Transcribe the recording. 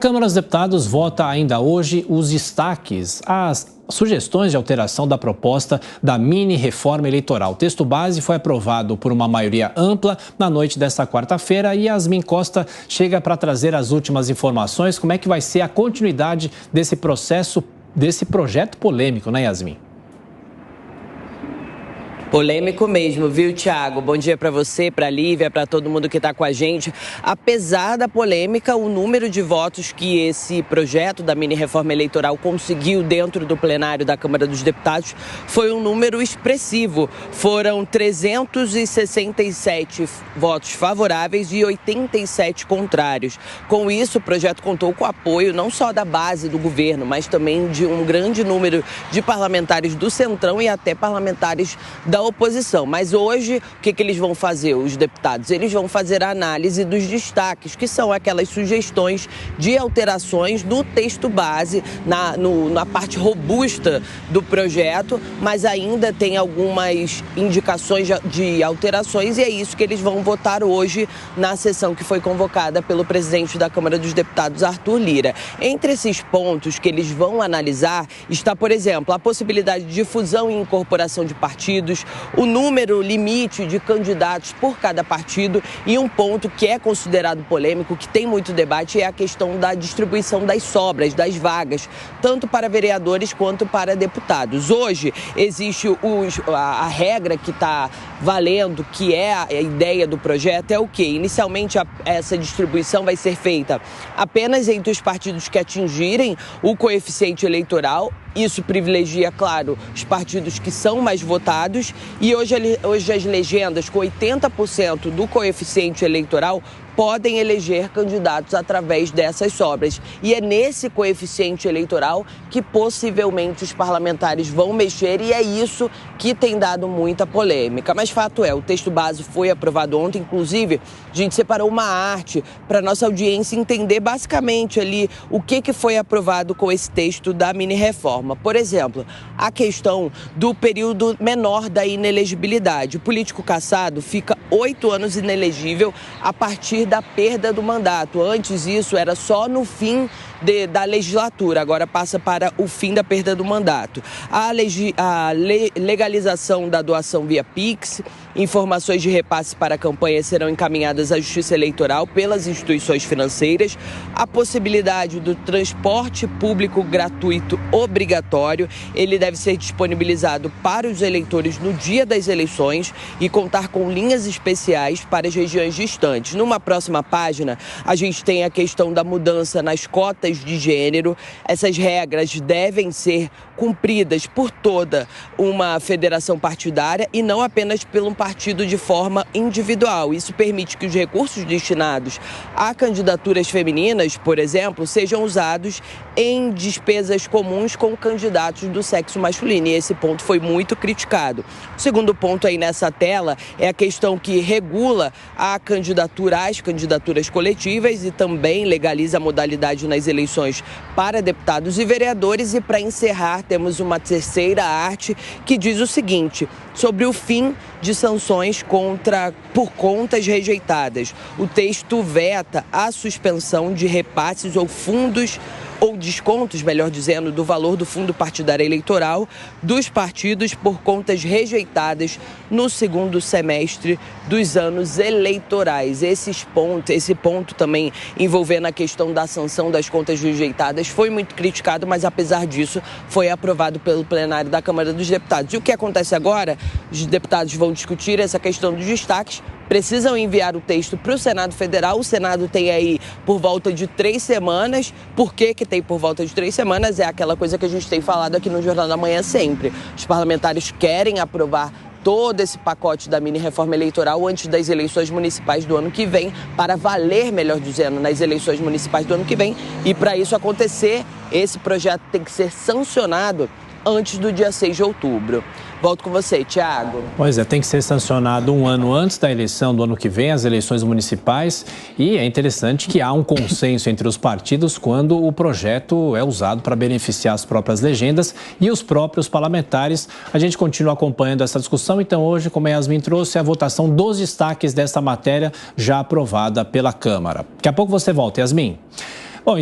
A Câmara dos Deputados vota ainda hoje os destaques, as sugestões de alteração da proposta da mini-reforma eleitoral. O texto base foi aprovado por uma maioria ampla na noite desta quarta-feira e Yasmin Costa chega para trazer as últimas informações. Como é que vai ser a continuidade desse processo, desse projeto polêmico, né, Yasmin? Polêmico mesmo, viu, Thiago? Bom dia para você, para a Lívia, para todo mundo que está com a gente. Apesar da polêmica, o número de votos que esse projeto da mini-reforma eleitoral conseguiu dentro do plenário da Câmara dos Deputados foi um número expressivo. Foram 367 votos favoráveis e 87 contrários. Com isso, o projeto contou com o apoio não só da base do governo, mas também de um grande número de parlamentares do Centrão e até parlamentares da oposição. Mas hoje, o que eles vão fazer, os deputados? Eles vão fazer a análise dos destaques, que são aquelas sugestões de alterações no texto base, na parte robusta do projeto, mas ainda tem algumas indicações de alterações e é isso que eles vão votar hoje na sessão que foi convocada pelo presidente da Câmara dos Deputados, Arthur Lira. Entre esses pontos que eles vão analisar está, por exemplo, a possibilidade de fusão e incorporação de partidos, o número limite de candidatos por cada partido e um ponto que é considerado polêmico, que tem muito debate, é a questão da distribuição das sobras, das vagas, tanto para vereadores quanto para deputados. Hoje existe a regra que está valendo, que é a ideia do projeto, é o quê? Inicialmente essa distribuição vai ser feita apenas entre os partidos que atingirem o coeficiente eleitoral. Isso privilegia, claro, os partidos que são mais votados e hoje as legendas com 80% do coeficiente eleitoral podem eleger candidatos através dessas sobras. E é nesse coeficiente eleitoral que possivelmente os parlamentares vão mexer e é isso que tem dado muita polêmica. Mas fato é, o texto base foi aprovado ontem, inclusive a gente separou uma arte para nossa audiência entender basicamente ali o que foi aprovado com esse texto da mini-reforma. Por exemplo, a questão do período menor da inelegibilidade. O político cassado fica 8 anos inelegível a partir da perda do mandato. Antes isso era só no fim da legislatura, agora passa para o fim da perda do mandato. A legalização da doação via Pix, informações de repasse para a campanha serão encaminhadas à Justiça Eleitoral pelas instituições financeiras, a possibilidade do transporte público gratuito obrigatório, ele deve ser disponibilizado para os eleitores no dia das eleições e contar com linhas especiais para as regiões distantes. Numa próxima página, a gente tem a questão da mudança nas cotas de gênero. Essas regras devem ser cumpridas por toda uma federação partidária e não apenas por um partido de forma individual. Isso permite que os recursos destinados a candidaturas femininas, por exemplo, sejam usados em despesas comuns com candidatos do sexo masculino. E esse ponto foi muito criticado. O segundo ponto aí nessa tela é a questão que regula a candidatura às candidaturas coletivas e também legaliza a modalidade nas eleições para deputados e vereadores. E para encerrar, temos uma terceira arte que diz o seguinte, sobre o fim de sanções por contas rejeitadas. O texto veta a suspensão de repasses ou fundos ou descontos, melhor dizendo, do valor do fundo partidário eleitoral dos partidos por contas rejeitadas no segundo semestre dos anos eleitorais. Esse ponto também envolvendo a questão da sanção das contas rejeitadas foi muito criticado, mas apesar disso foi aprovado pelo plenário da Câmara dos Deputados. E o que acontece agora? Os deputados vão discutir essa questão dos destaques, precisam enviar o texto para o Senado Federal. O Senado tem aí por volta de 3 semanas. Por que tem por volta de 3 semanas? É aquela coisa que a gente tem falado aqui no Jornal da Manhã sempre. Os parlamentares querem aprovar todo esse pacote da mini-reforma eleitoral antes das eleições municipais do ano que vem, para valer, melhor dizendo, nas eleições municipais do ano que vem. E para isso acontecer, esse projeto tem que ser sancionado antes do dia 6 de outubro. Volto com você, Thiago. Pois é, tem que ser sancionado um ano antes da eleição do ano que vem, as eleições municipais, e é interessante que há um consenso entre os partidos quando o projeto é usado para beneficiar as próprias legendas e os próprios parlamentares. A gente continua acompanhando essa discussão, então hoje, como a Yasmin trouxe, a votação dos destaques desta matéria já aprovada pela Câmara. Daqui a pouco você volta, Yasmin. Bom,